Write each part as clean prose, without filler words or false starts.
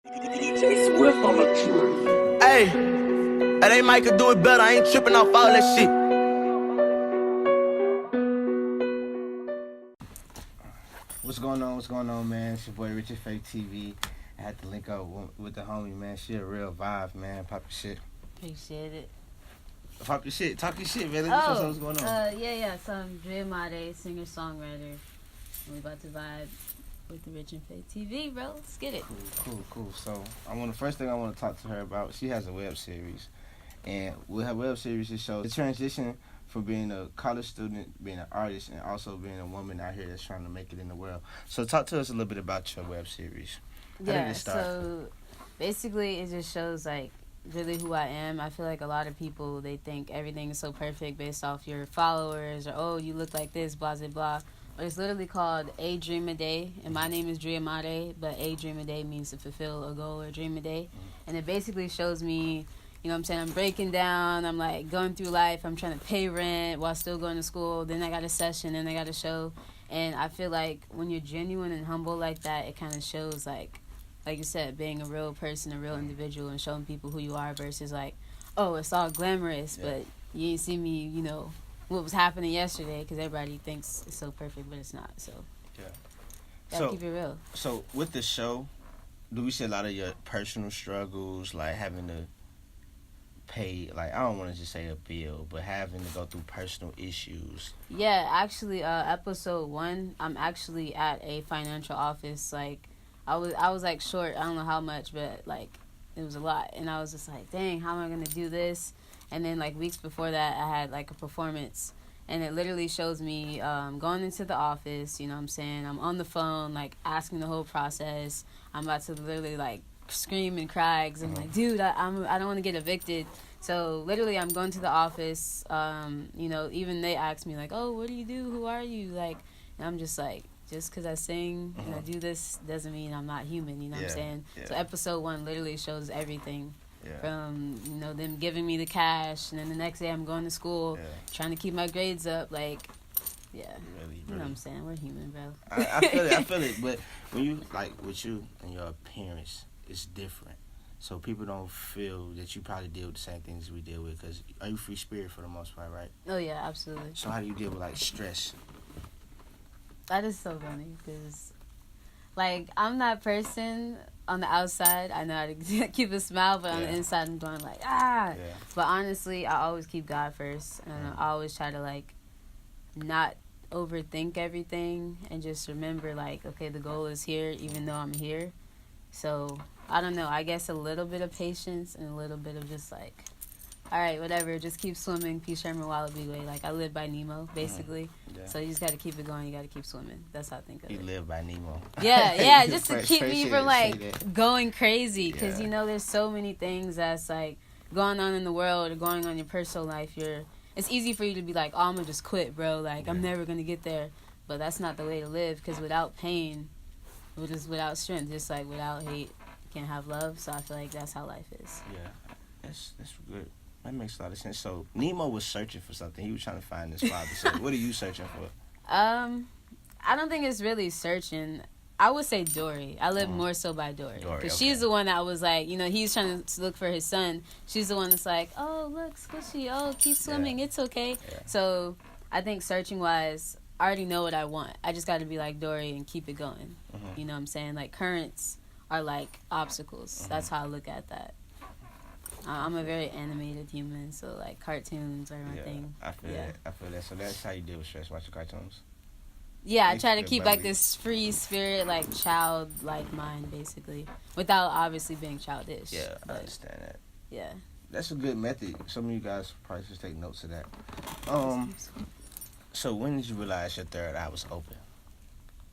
Hey, that ain't Mike could do it better. I ain't tripping off all that shit. What's going on? What's going on, man? It's your boy RichinfaithTV. I had to link up with the homie, man. She a real vibe, man. Pop your shit. Appreciate it. Pop your shit. Talk your shit, man. Let me know what's going on. Yeah. So I'm DreamaDai, singer-songwriter. We about to vibe with the RichinfaithTV, bro. Let's get it. Cool. So the first thing I want to talk to her about. She has a web series, and with her web series, it shows the transition from being a college student, being an artist, and also being a woman out here that's trying to make it in the world. So talk to us a little bit about your web series. How did it start? So basically it just shows like really who I am. I feel like a lot of people, they think everything is so perfect based off your followers or, oh, you look like this, blah, blah, blah. But it's literally called A Dream a Day, and my name is DreamaDai, but A Dream a Day means to fulfill a goal or dream a day. And it basically shows me, you know what I'm saying, I'm breaking down, I'm like going through life, I'm trying to pay rent while still going to school, then I got a session, then I got a show. And I feel like when you're genuine and humble like that, it kind of shows like you said, being a real person, a real individual, and showing people who you are versus like, oh, it's all glamorous, but you ain't see me, you know, what was happening yesterday, because everybody thinks it's so perfect, but it's not. So gotta keep it real. So with the show, do we see a lot of your personal struggles, like having to pay, like, I don't want to just say a bill, but having to go through personal issues? Yeah, actually, episode 1, I'm actually at a financial office. Like, I was like short, I don't know how much, but like it was a lot, and I was just like, dang, how am I gonna do this? And then like weeks before that, I had like a performance, and it literally shows me going into the office, you know what I'm saying, I'm on the phone like asking the whole process, I'm about to literally like scream and cry because I'm like, dude, I don't want to get evicted. So literally I'm going to the office, you know, even they ask me like, oh, what do you do, who are you, like, and I'm just like, just because I sing and I do this doesn't mean I'm not human, you know what I'm saying? Yeah. So episode 1 literally shows everything from, you know, them giving me the cash, and then the next day I'm going to school, trying to keep my grades up, like, really. You know what I'm saying? We're human, bro. I feel it, but when you, like, with you and your appearance, it's different. So people don't feel that you probably deal with the same things we deal with, because are you free spirit for the most part, right? Oh, yeah, absolutely. So how do you deal with, like, stress? That is so funny, because, like, I'm that person on the outside. I know how to keep a smile, but on the inside, I'm going like, ah. Yeah. But honestly, I always keep God first, and I always try to, like, not overthink everything, and just remember, like, okay, the goal is here, even though I'm here. So, I don't know, I guess a little bit of patience and a little bit of just, like, all right, whatever, just keep swimming, P. Sherman Wallaby way. Like, I live by Nemo, basically. So you just got to keep it going. You got to keep swimming. That's how I think of it. You live by Nemo. Yeah, just to keep me from, like, going crazy. Because, you know, there's so many things that's, like, going on in the world or going on in your personal life. It's easy for you to be like, oh, I'm going to just quit, bro. Like, I'm never going to get there. But that's not the way to live, because without pain, without strength, just like without hate, you can't have love. So I feel like that's how life is. Yeah, that's good. That makes a lot of sense. So Nemo was searching for something. He was trying to find his father. So what are you searching for? I don't think it's really searching. I would say Dory. I live more so by Dory. Because she's the one that was like, you know, he's trying to look for his son. She's the one that's like, oh, look, squishy. Oh, keep swimming. It's okay. Yeah. So I think searching-wise, I already know what I want. I just got to be like Dory and keep it going. You know what I'm saying? Like, currents are like obstacles. That's how I look at that. I'm a very animated human, so like cartoons are my thing. I feel that. So that's how you deal with stress, watching cartoons? Yeah, I try to keep like this free spirit, like childlike mind, basically, without obviously being childish. Yeah, I understand that. Yeah. That's a good method. Some of you guys probably should take notes of that. So when did you realize your third eye was open?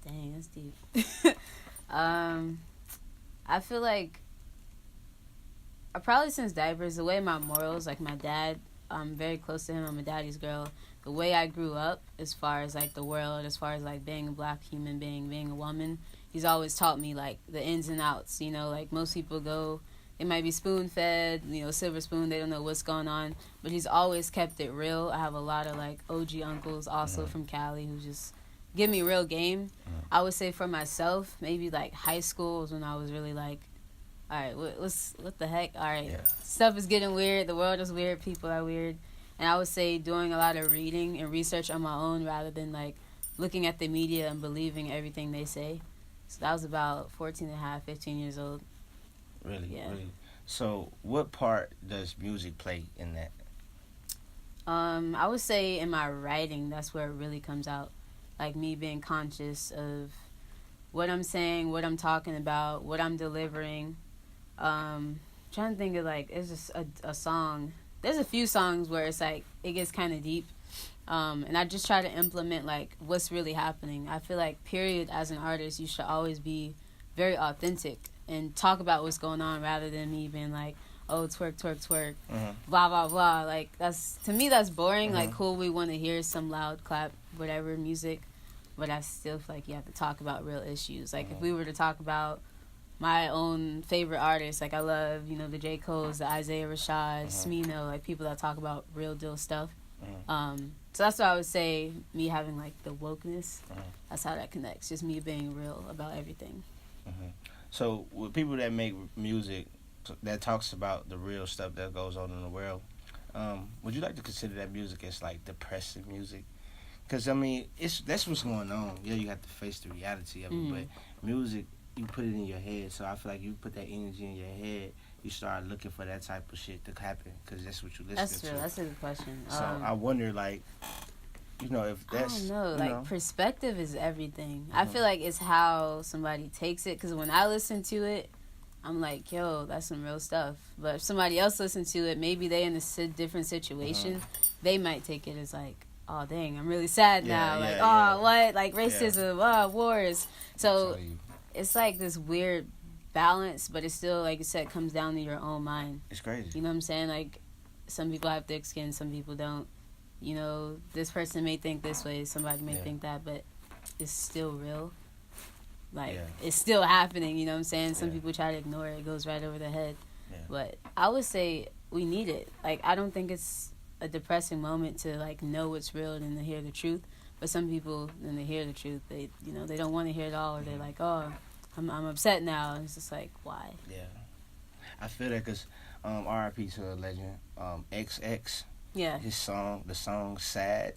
Dang, that's deep. I feel like probably since diapers, the way my morals, like my dad, I'm very close to him, I'm a daddy's girl. The way I grew up, as far as like the world, as far as like being a black human being a woman, he's always taught me like the ins and outs, you know, like most people go, they might be spoon-fed, you know, silver spoon, they don't know what's going on, but he's always kept it real. I have a lot of like OG uncles also from Cali who just give me real game. I would say for myself, maybe like high school was when I was really like all right, what the heck? All right, Yeah. stuff is getting weird. The world is weird. People are weird. And I would say doing a lot of reading and research on my own rather than, like, looking at the media and believing everything they say. So that was about 14 and a half, 15 years old. Really? Yeah. Really? So what part does music play in that? I would say in my writing, that's where it really comes out. Like, me being conscious of what I'm saying, what I'm talking about, what I'm delivering. Trying to think of, like, it's just a song. There's a few songs where it's like it gets kind of deep, and I just try to implement like what's really happening. I feel like, period, as an artist, you should always be very authentic and talk about what's going on rather than me being like, oh, twerk, twerk, twerk, blah, blah, blah. Like, that's, to me, that's boring. Like, cool, we want to hear some loud clap, whatever music, but I still feel like you have to talk about real issues. Like, if we were to talk about my own favorite artists, like, I love, you know, the J. Cole's, the Isaiah Rashad, Smino, like, people that talk about real deal stuff. So that's what I would say, me having, like, the wokeness, that's how that connects. Just me being real about everything. So with people that make music that talks about the real stuff that goes on in the world, would you like to consider that music as, like, depressing music? Because, I mean, that's what's going on. Yeah, you have to face the reality of it, but music, you put it in your head. So I feel like you put that energy in your head, you start looking for that type of shit to happen because that's what you listen to. That's true. That's a good question. So I wonder, like, you know, if that's... I don't know. Like, perspective is everything. I feel like it's how somebody takes it. Because when I listen to it, I'm like, yo, that's some real stuff. But if somebody else listens to it, maybe they in a different situation, they might take it as like, oh, dang, I'm really sad now. What? Like, racism, wars. So it's like this weird balance, but it's still, like you said, comes down to your own mind. It's crazy. You know what I'm saying? Like, some people have thick skin, some people don't. You know, this person may think this way, somebody may think that, but it's still real. Like, it's still happening, you know what I'm saying? Some people try to ignore it. It goes right over their head. But I would say we need it. Like, I don't think it's a depressing moment to, like, know what's real and to hear the truth. But some people, when they hear the truth, they, you know, they don't want to hear it all. Or they're like, oh, I'm upset now. And it's just like, why? Yeah. I feel that because R.I.P. to a legend, XX. Yeah. His song, the song "Sad."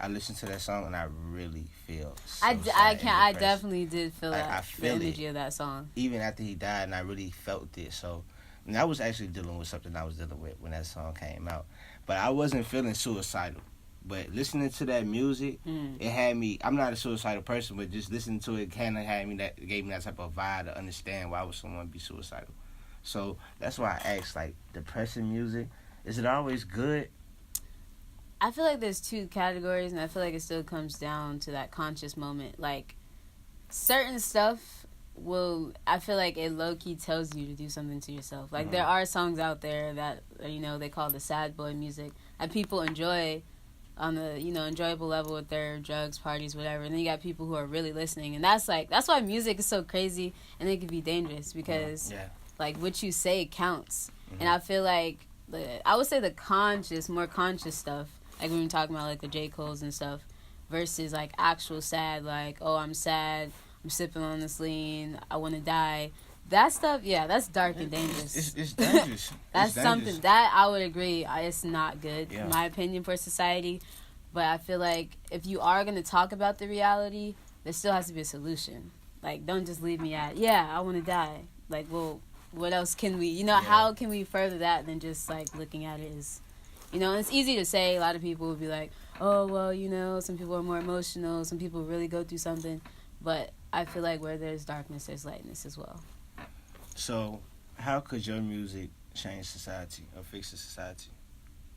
I listened to that song and I really feel. So I definitely did feel like, that. I feel the energy of that song. Even after he died, and I really felt it. So, and I was actually dealing with something I was dealing with when that song came out, but I wasn't feeling suicidal. But listening to that music, it had me. I'm not a suicidal person, but just listening to it kind of had me gave me that type of vibe to understand why would someone be suicidal. So that's why I asked, like, depressing music, is it always good? I feel like there's two categories, and I feel like it still comes down to that conscious moment. Like, certain stuff I feel like it low-key tells you to do something to yourself. Like, there are songs out there that, you know, they call the sad boy music, and people enjoy on the, you know, enjoyable level with their drugs, parties, whatever. And then you got people who are really listening, and that's why music is so crazy, and it can be dangerous, because, like, what you say counts. And I feel like, I would say the more conscious stuff, like when we're talking about, like, the J. Cole's and stuff, versus, like, actual sad, like, oh, I'm sad, I'm sipping on this lean, I want to die. That stuff, that's dark and dangerous. It's dangerous. That's something that I would agree. It's not good, in my opinion, for society. But I feel like if you are going to talk about the reality, there still has to be a solution. Like, don't just leave me at, I want to die. Like, well, what else can we, how can we further that than just, like, looking at it as... You know, and it's easy to say. A lot of people would be like, oh, well, some people are more emotional. Some people really go through something. But I feel like where there's darkness, there's lightness as well. So, how could your music change society or fix the society?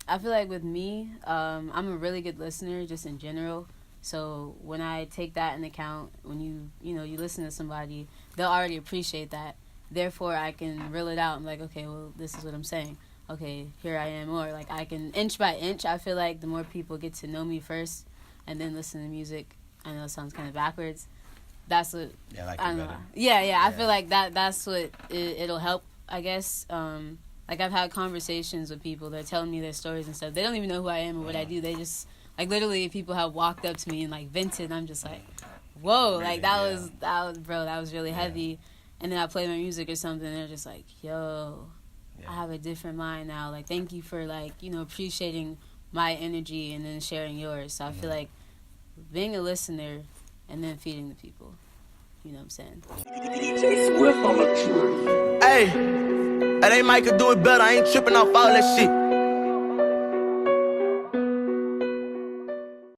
I feel like with me, I'm a really good listener just in general. So when I take that in account, when you listen to somebody, they'll already appreciate that. Therefore, I can reel it out and be like, okay, well, this is what I'm saying. Okay, here I am. Or, like, I can, inch by inch, I feel like the more people get to know me first and then listen to music, I know it sounds kind of backwards. That's what... Yeah, I like I it don't better. know. Yeah, I feel like that's what it'll help, I guess. Like, I've had conversations with people. They're telling me their stories and stuff. They don't even know who I am or what I do. They just... Like, literally, people have walked up to me and, like, vented, and I'm just like, whoa. Really, like, that was really heavy. and then I play my music or something, and they're just like, yo, Yeah. I have a different mind now. Like, thank you for, like, you know, appreciating my energy and then sharing yours. So I feel like being a listener and then feeding the people. You know what I'm saying? Hey, they might could do it better. I ain't tripping off all that shit.